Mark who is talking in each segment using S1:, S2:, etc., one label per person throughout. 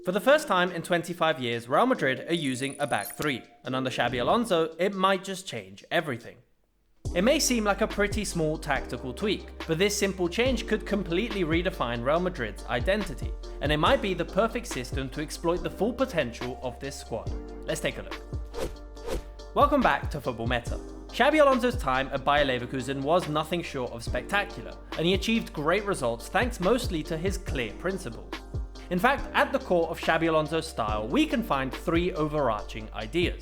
S1: For the first time in 25 years, Real Madrid are using a back three, and under Xabi Alonso, it might just change everything. It may seem like a pretty small tactical tweak, but this simple change could completely redefine Real Madrid's identity, and it might be the perfect system to exploit the full potential of this squad. Let's take a look. Welcome back to Football Meta. Xabi Alonso's time at Bayer Leverkusen was nothing short of spectacular, and he achieved great results thanks mostly to his clear principles. In fact, at the core of Xabi Alonso's style, we can find three overarching ideas.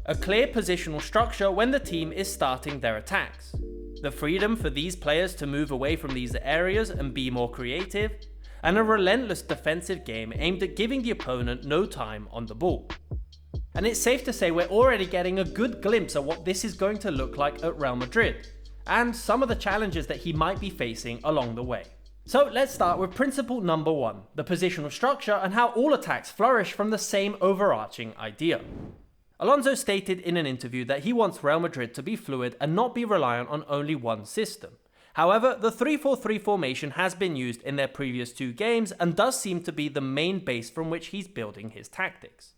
S1: A clear positional structure when the team is starting their attacks. The freedom for these players to move away from these areas and be more creative. And a relentless defensive game aimed at giving the opponent no time on the ball. And it's safe to say we're already getting a good glimpse at what this is going to look like at Real Madrid, and some of the challenges that he might be facing along the way. So let's start with principle number one, the positional structure and how all attacks flourish from the same overarching idea. Alonso stated in an interview that he wants Real Madrid to be fluid and not be reliant on only one system. However, the 3-4-3 formation has been used in their previous two games and does seem to be the main base from which he's building his tactics.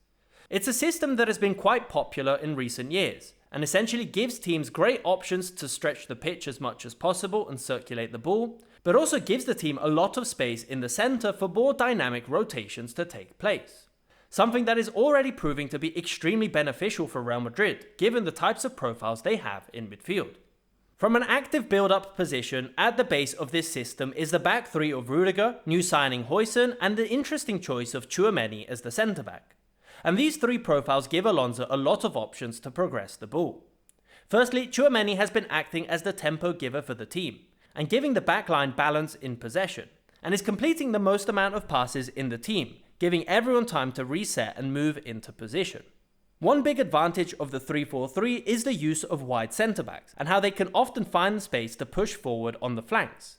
S1: It's a system that has been quite popular in recent years, and essentially gives teams great options to stretch the pitch as much as possible and circulate the ball, but also gives the team a lot of space in the centre for more dynamic rotations to take place. Something that is already proving to be extremely beneficial for Real Madrid, given the types of profiles they have in midfield. From an active build-up position, at the base of this system is the back three of Rudiger, new signing Huijsen, and the interesting choice of Tchouaméni as the centre-back. And these three profiles give Alonso a lot of options to progress the ball. Firstly, Tchouaméni has been acting as the tempo giver for the team, and giving the backline balance in possession, and is completing the most amount of passes in the team, giving everyone time to reset and move into position. One big advantage of the 3-4-3 is the use of wide centre-backs, and how they can often find space to push forward on the flanks.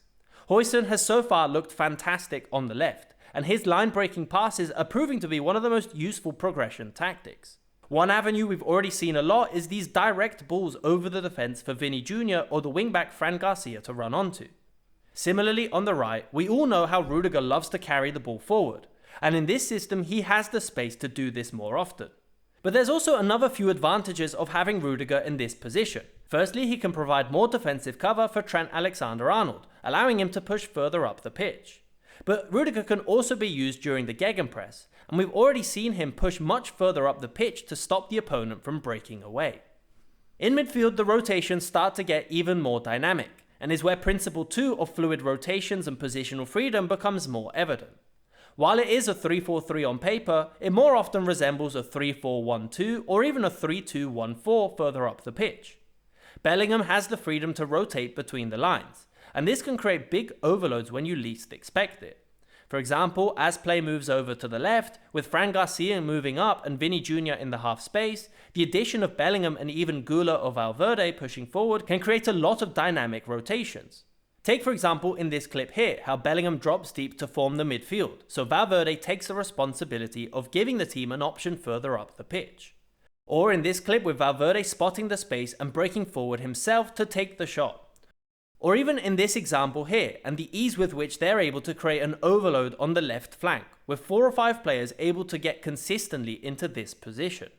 S1: Huijsen has so far looked fantastic on the left, and his line-breaking passes are proving to be one of the most useful progression tactics. One avenue we've already seen a lot is these direct balls over the defence for Vini Jr or the wingback Fran Garcia to run onto. Similarly, on the right, we all know how Rudiger loves to carry the ball forward, and in this system he has the space to do this more often. But there's also another few advantages of having Rudiger in this position. Firstly, he can provide more defensive cover for Trent Alexander-Arnold, allowing him to push further up the pitch. But Rudiger can also be used during the gegenpress, and we've already seen him push much further up the pitch to stop the opponent from breaking away. In midfield, the rotations start to get even more dynamic, and is where principle 2 of fluid rotations and positional freedom becomes more evident. While it is a 3-4-3 on paper, it more often resembles a 3-4-1-2 or even a 3-2-1-4 further up the pitch. Bellingham has the freedom to rotate between the lines, and this can create big overloads when you least expect it. For example, as play moves over to the left, with Fran Garcia moving up and Vini Jr in the half space, the addition of Bellingham and even Güler or Valverde pushing forward can create a lot of dynamic rotations. Take for example in this clip here, how Bellingham drops deep to form the midfield, so Valverde takes the responsibility of giving the team an option further up the pitch. Or in this clip with Valverde spotting the space and breaking forward himself to take the shot. Or even in this example here, and the ease with which they're able to create an overload on the left flank, with 4 or 5 players able to get consistently into this position.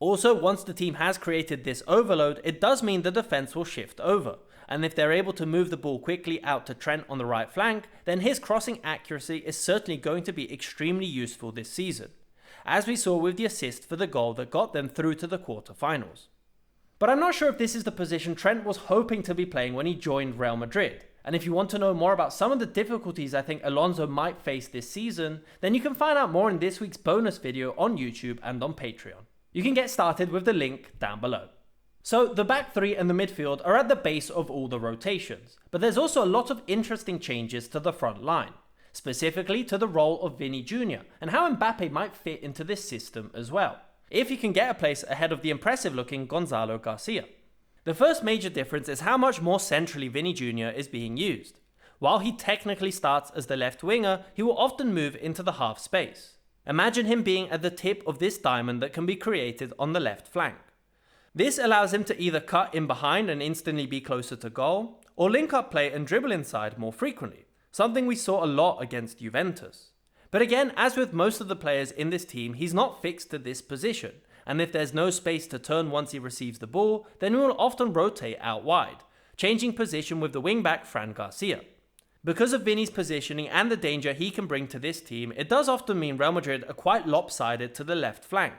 S1: Also, once the team has created this overload, it does mean the defense will shift over, and if they're able to move the ball quickly out to Trent on the right flank, then his crossing accuracy is certainly going to be extremely useful this season, as we saw with the assist for the goal that got them through to the quarterfinals. But I'm not sure if this is the position Trent was hoping to be playing when he joined Real Madrid. And if you want to know more about some of the difficulties I think Alonso might face this season, then you can find out more in this week's bonus video on YouTube and on Patreon. You can get started with the link down below. So the back three and the midfield are at the base of all the rotations, but there's also a lot of interesting changes to the front line, specifically to the role of Vini Jr and how Mbappe might fit into this system as well, if he can get a place ahead of the impressive looking Gonzalo Garcia. The first major difference is how much more centrally Vini Jr is being used. While he technically starts as the left winger, he will often move into the half space. Imagine him being at the tip of this diamond that can be created on the left flank. This allows him to either cut in behind and instantly be closer to goal, or link up play and dribble inside more frequently, something we saw a lot against Juventus. But again, as with most of the players in this team, he's not fixed to this position, and if there's no space to turn once he receives the ball, then he will often rotate out wide, changing position with the wingback Fran Garcia. Because of Vini's positioning and the danger he can bring to this team, it does often mean Real Madrid are quite lopsided to the left flank.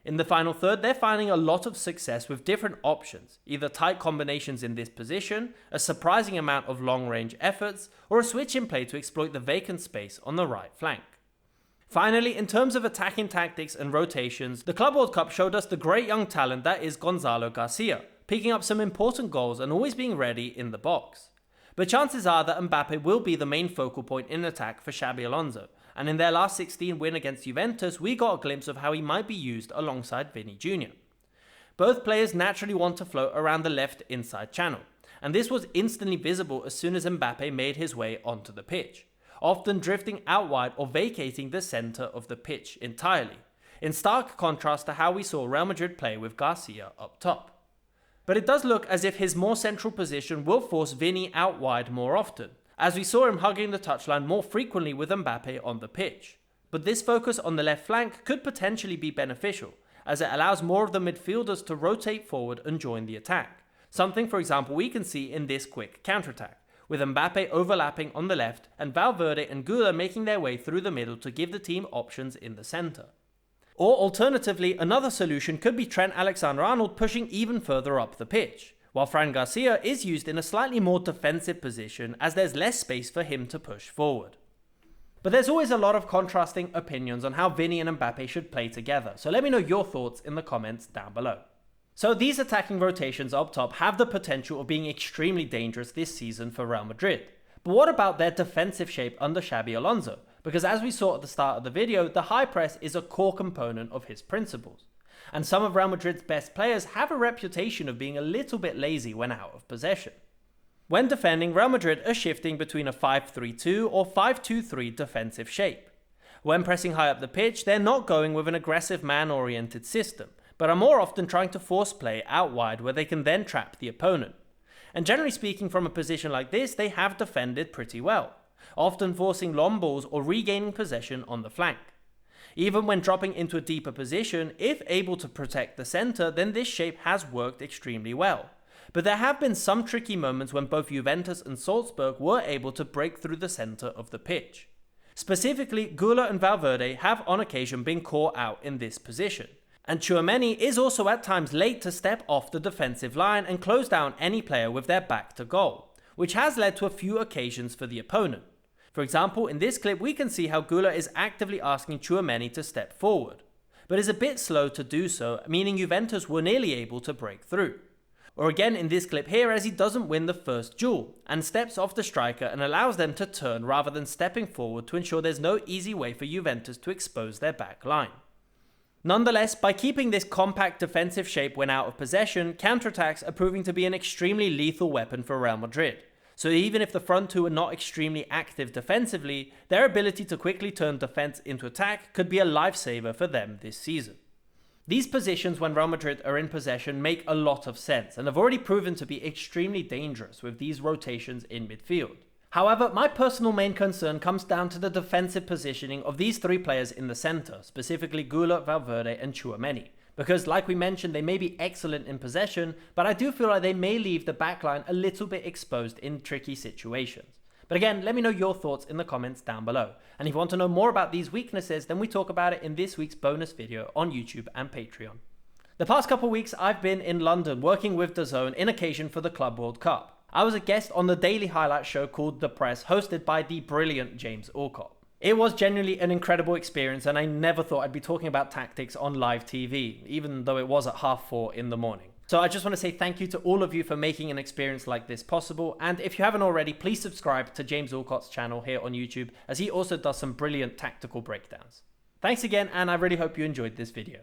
S1: In the final third, they're finding a lot of success with different options, either tight combinations in this position, a surprising amount of long-range efforts, or a switch in play to exploit the vacant space on the right flank. Finally, in terms of attacking tactics and rotations, the Club World Cup showed us the great young talent that is Gonzalo Garcia, picking up some important goals and always being ready in the box. But chances are that Mbappe will be the main focal point in attack for Xabi Alonso, and in their last 16 win against Juventus, we got a glimpse of how he might be used alongside Vini Jr. Both players naturally want to float around the left inside channel, and this was instantly visible as soon as Mbappe made his way onto the pitch, often drifting out wide or vacating the centre of the pitch entirely, in stark contrast to how we saw Real Madrid play with Garcia up top. But it does look as if his more central position will force Vini out wide more often, as we saw him hugging the touchline more frequently with Mbappe on the pitch. But this focus on the left flank could potentially be beneficial, as it allows more of the midfielders to rotate forward and join the attack. Something, for example, we can see in this quick counterattack, with Mbappe overlapping on the left and Valverde and Güler making their way through the middle to give the team options in the centre. Or alternatively, another solution could be Trent Alexander-Arnold pushing even further up the pitch, while Fran Garcia is used in a slightly more defensive position as there's less space for him to push forward. But there's always a lot of contrasting opinions on how Vini and Mbappe should play together, so let me know your thoughts in the comments down below. So these attacking rotations up top have the potential of being extremely dangerous this season for Real Madrid. But what about their defensive shape under Xabi Alonso? Because as we saw at the start of the video, the high press is a core component of his principles. And some of Real Madrid's best players have a reputation of being a little bit lazy when out of possession. When defending, Real Madrid are shifting between a 5-3-2 or 5-2-3 defensive shape. When pressing high up the pitch, they're not going with an aggressive man-oriented system, but are more often trying to force play out wide where they can then trap the opponent. And generally speaking, from a position like this, they have defended pretty well, often forcing long balls or regaining possession on the flank. Even when dropping into a deeper position, if able to protect the centre, then this shape has worked extremely well. But there have been some tricky moments when both Juventus and Salzburg were able to break through the centre of the pitch. Specifically, Güler and Valverde have on occasion been caught out in this position. And Tchouaméni is also at times late to step off the defensive line and close down any player with their back to goal, which has led to a few occasions for the opponent. For example, in this clip we can see how Güler is actively asking Tchouaméni to step forward, but is a bit slow to do so, meaning Juventus were nearly able to break through. Or again in this clip here as he doesn't win the first duel, and steps off the striker and allows them to turn rather than stepping forward to ensure there's no easy way for Juventus to expose their back line. Nonetheless, by keeping this compact defensive shape when out of possession, counterattacks are proving to be an extremely lethal weapon for Real Madrid. So even if the front two are not extremely active defensively, their ability to quickly turn defense into attack could be a lifesaver for them this season. These positions when Real Madrid are in possession make a lot of sense and have already proven to be extremely dangerous with these rotations in midfield. However, my personal main concern comes down to the defensive positioning of these three players in the centre, specifically Güler, Valverde and Tchouaméni. Because like we mentioned, they may be excellent in possession, but I do feel like they may leave the backline a little bit exposed in tricky situations. But again, let me know your thoughts in the comments down below. And if you want to know more about these weaknesses, then we talk about it in this week's bonus video on YouTube and Patreon. The past couple weeks, I've been in London working with DAZN in occasion for the Club World Cup. I was a guest on the daily highlight show called The Press, hosted by the brilliant James Alcott. It was genuinely an incredible experience, and I never thought I'd be talking about tactics on live TV, even though it was at 4:30 in the morning. So I just want to say thank you to all of you for making an experience like this possible, and if you haven't already, please subscribe to James Alcott's channel here on YouTube, as he also does some brilliant tactical breakdowns. Thanks again, and I really hope you enjoyed this video.